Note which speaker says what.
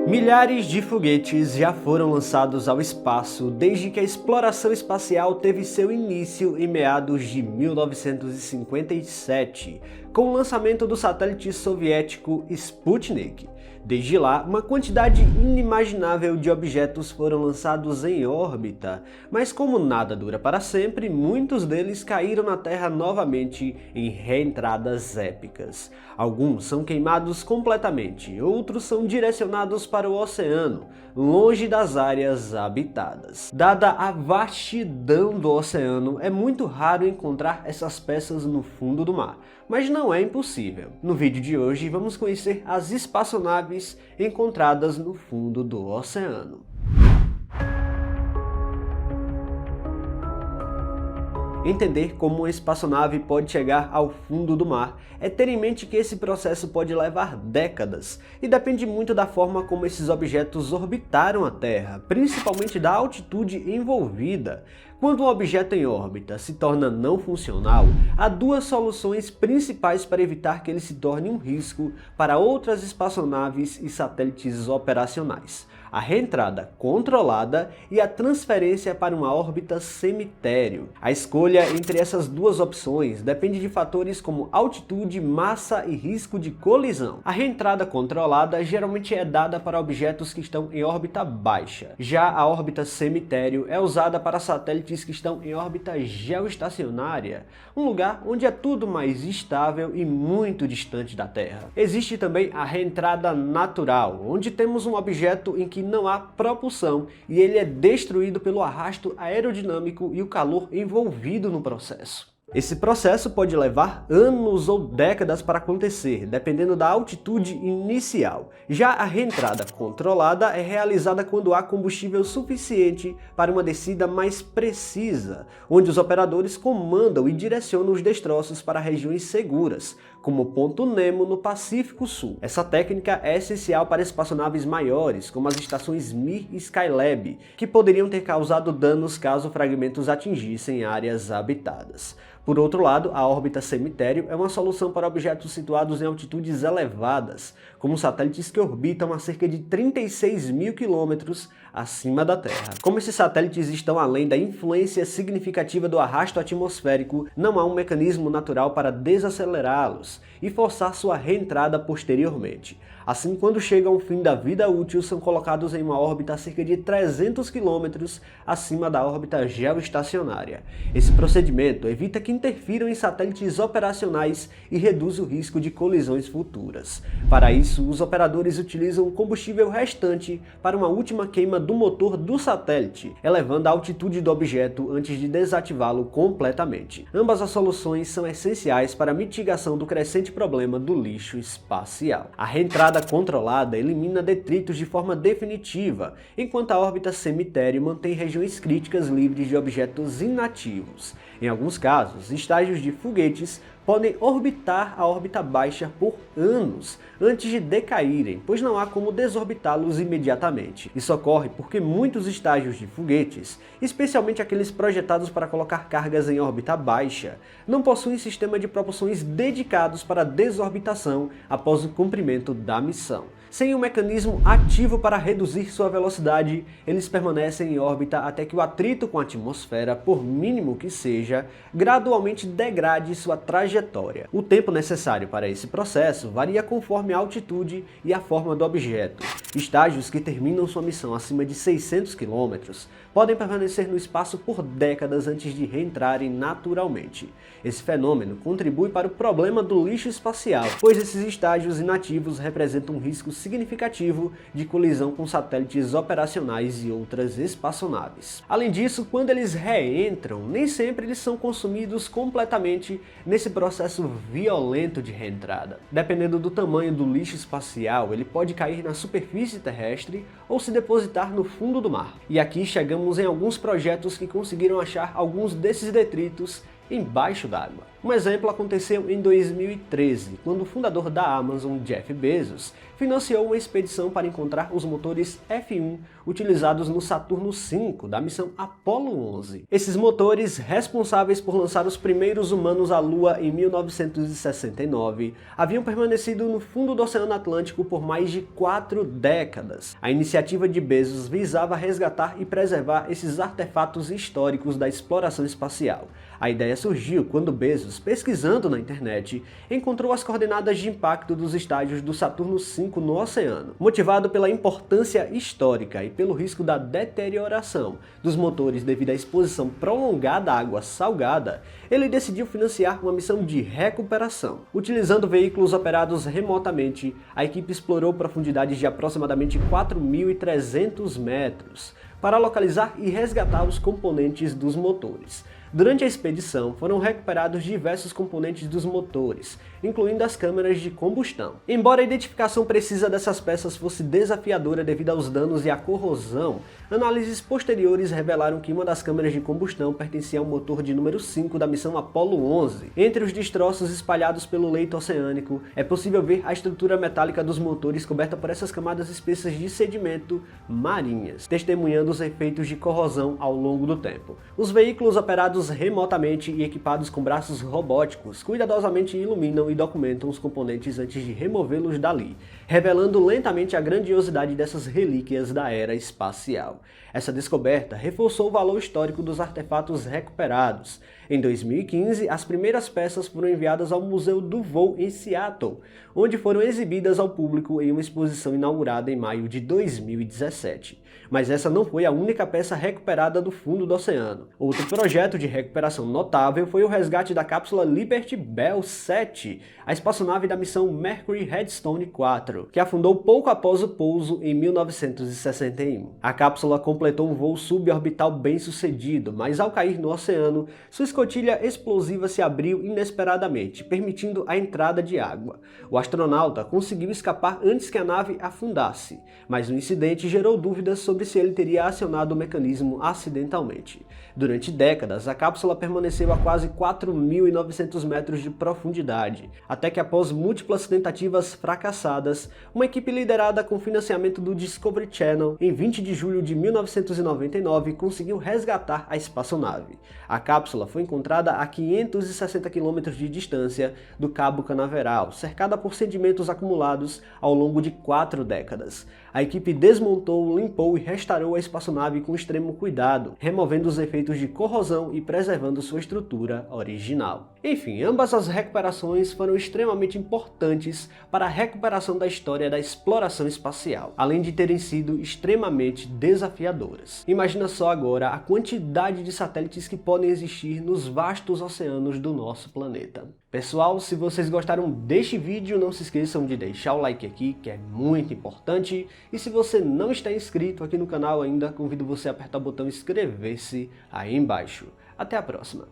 Speaker 1: Milhares de foguetes já foram lançados ao espaço desde que a exploração espacial teve seu início em meados de 1957, com o lançamento do satélite soviético Sputnik. Desde lá, uma quantidade inimaginável de objetos foram lançados em órbita, mas como nada dura para sempre, muitos deles caíram na Terra novamente em reentradas épicas. Alguns são queimados completamente, outros são direcionados para o oceano, longe das áreas habitadas. Dada a vastidão do oceano, é muito raro encontrar essas peças no fundo do mar, mas não é impossível. No vídeo de hoje vamos conhecer as espaçonaves encontradas no fundo do oceano. Entender como uma espaçonave pode chegar ao fundo do mar é ter em mente que esse processo pode levar décadas e depende muito da forma como esses objetos orbitaram a Terra, principalmente da altitude envolvida. Quando um objeto em órbita se torna não funcional, há duas soluções principais para evitar que ele se torne um risco para outras espaçonaves e satélites operacionais: a reentrada controlada e a transferência para uma órbita cemitério. A escolha entre essas duas opções depende de fatores como altitude, massa e risco de colisão. A reentrada controlada geralmente é dada para objetos que estão em órbita baixa. Já a órbita cemitério é usada para satélites que estão em órbita geoestacionária, um lugar onde é tudo mais estável e muito distante da Terra. Existe também a reentrada natural, onde temos um objeto em que não há propulsão e ele é destruído pelo arrasto aerodinâmico e o calor envolvido no processo. Esse processo pode levar anos ou décadas para acontecer, dependendo da altitude inicial. Já a reentrada controlada é realizada quando há combustível suficiente para uma descida mais precisa, onde os operadores comandam e direcionam os destroços para regiões seguras, como o Ponto Nemo no Pacífico Sul. Essa técnica é essencial para espaçonaves maiores, como as estações Mir e Skylab, que poderiam ter causado danos caso fragmentos atingissem áreas habitadas. Por outro lado, a órbita cemitério é uma solução para objetos situados em altitudes elevadas, como satélites que orbitam a cerca de 36 mil quilômetros acima da Terra. Como esses satélites estão além da influência significativa do arrasto atmosférico, não há um mecanismo natural para desacelerá-los e forçar sua reentrada posteriormente. Assim, quando chegam ao fim da vida útil, são colocados em uma órbita a cerca de 300 km acima da órbita geoestacionária. Esse procedimento evita que interfiram em satélites operacionais e reduz o risco de colisões futuras. Para isso, os operadores utilizam o combustível restante para uma última queima do motor do satélite, elevando a altitude do objeto antes de desativá-lo completamente. Ambas as soluções são essenciais para a mitigação do crescente problema do lixo espacial. A reentrada controlada elimina detritos de forma definitiva, enquanto a órbita cemitério mantém regiões críticas livres de objetos inativos. Em alguns casos, estágios de foguetes podem orbitar a órbita baixa por anos antes de decaírem, pois não há como desorbitá-los imediatamente. Isso ocorre porque muitos estágios de foguetes, especialmente aqueles projetados para colocar cargas em órbita baixa, não possuem sistema de propulsões dedicados para a desorbitação após o cumprimento da missão. Sem um mecanismo ativo para reduzir sua velocidade, eles permanecem em órbita até que o atrito com a atmosfera, por mínimo que seja, gradualmente degrade sua trajetória. O tempo necessário para esse processo varia conforme a altitude e a forma do objeto. Estágios que terminam sua missão acima de 600 km podem permanecer no espaço por décadas antes de reentrarem naturalmente. Esse fenômeno contribui para o problema do lixo espacial, pois esses estágios inativos representam um risco significativo de colisão com satélites operacionais e outras espaçonaves. Além disso, quando eles reentram, nem sempre eles são consumidos completamente nesse processo violento de reentrada. Dependendo do tamanho do lixo espacial, ele pode cair na superfície terrestre ou se depositar no fundo do mar. E aqui chegamos em alguns projetos que conseguiram achar alguns desses detritos embaixo d'água. Um exemplo aconteceu em 2013, quando o fundador da Amazon, Jeff Bezos, financiou uma expedição para encontrar os motores F1 utilizados no Saturno V da missão Apollo 11. Esses motores, responsáveis por lançar os primeiros humanos à Lua em 1969, haviam permanecido no fundo do Oceano Atlântico por mais de 4 décadas. A iniciativa de Bezos visava resgatar e preservar esses artefatos históricos da exploração espacial. A ideia surgiu quando Bezos, pesquisando na internet, encontrou as coordenadas de impacto dos estágios do Saturno V no oceano. Motivado pela importância histórica e pelo risco da deterioração dos motores devido à exposição prolongada à água salgada, ele decidiu financiar uma missão de recuperação. Utilizando veículos operados remotamente, a equipe explorou profundidades de aproximadamente 4.300 metros para localizar e resgatar os componentes dos motores. Durante a expedição, foram recuperados diversos componentes dos motores, incluindo as câmeras de combustão. Embora a identificação precisa dessas peças fosse desafiadora devido aos danos e à corrosão, análises posteriores revelaram que uma das câmeras de combustão pertencia ao motor de número 5 da missão Apollo 11. Entre os destroços espalhados pelo leito oceânico, é possível ver a estrutura metálica dos motores coberta por essas camadas espessas de sedimento marinhas, testemunhando os efeitos de corrosão ao longo do tempo. Os veículos operados remotamente e equipados com braços robóticos cuidadosamente iluminam e documentam os componentes antes de removê-los dali, revelando lentamente a grandiosidade dessas relíquias da era espacial. Essa descoberta reforçou o valor histórico dos artefatos recuperados. Em 2015, as primeiras peças foram enviadas ao Museu do Voo em Seattle, onde foram exibidas ao público em uma exposição inaugurada em maio de 2017. Mas essa não foi a única peça recuperada do fundo do oceano. Outro projeto de recuperação notável foi o resgate da cápsula Liberty Bell 7, a espaçonave da missão Mercury Redstone 4, que afundou pouco após o pouso em 1961. A cápsula completou um voo suborbital bem sucedido, mas ao cair no oceano, sua escotilha explosiva se abriu inesperadamente, permitindo a entrada de água. O astronauta conseguiu escapar antes que a nave afundasse, mas o incidente gerou dúvidas sobre se ele teria acionado o mecanismo acidentalmente. Durante décadas, a cápsula permaneceu a quase 4.900 metros de profundidade, até que após múltiplas tentativas fracassadas, uma equipe liderada com financiamento do Discovery Channel, em 20 de julho de 1999, conseguiu resgatar a espaçonave. A cápsula foi encontrada a 560 km de distância do Cabo Canaveral, cercada por sedimentos acumulados ao longo de 4 décadas. A equipe desmontou, limpou e restaurou a espaçonave com extremo cuidado, removendo os efeitos de corrosão e preservando sua estrutura original. Enfim, ambas as recuperações foram extremamente importantes para a recuperação da história da exploração espacial, além de terem sido extremamente desafiadoras. Imagina só agora a quantidade de satélites que podem existir nos vastos oceanos do nosso planeta. Pessoal, se vocês gostaram deste vídeo, não se esqueçam de deixar o like aqui, que é muito importante. E se você não está inscrito aqui no canal ainda, convido você a apertar o botão inscrever-se aí embaixo. Até a próxima!